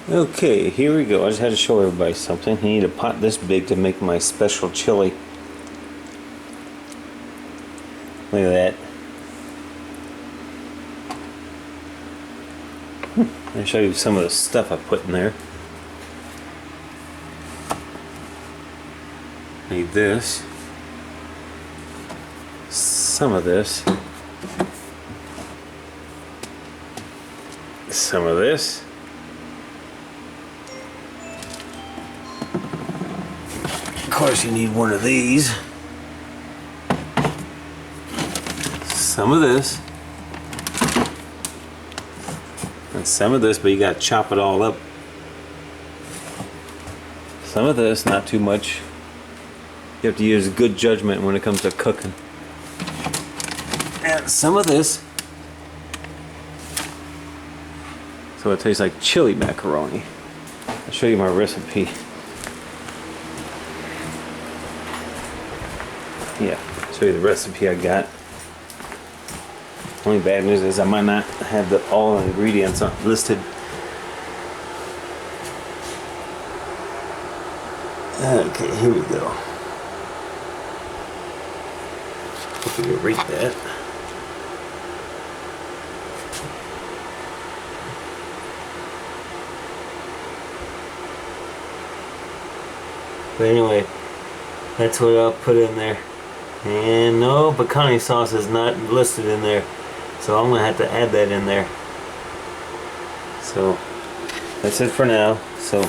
Okay, here we go. I just had to show everybody something. I need a pot this big to make my special chili. Look at that. I'll show you some of the stuff I put in there. Need this. Some of this. Some of this. Of course you need one of these. Some of this. And some of this, but you gotta chop it all up. Some of this, not too much. You have to use good judgment when it comes to cooking. And some of this. So it tastes like chili macaroni. I'll show you my recipe. Yeah, show you the recipe I got. Only bad news is I might not have all the ingredients listed. Okay, here we go. Hope you can read that. But anyway, that's what I'll put in there. And no, picante sauce is not listed in there. So I'm going to have to add that in there. So that's it for now. So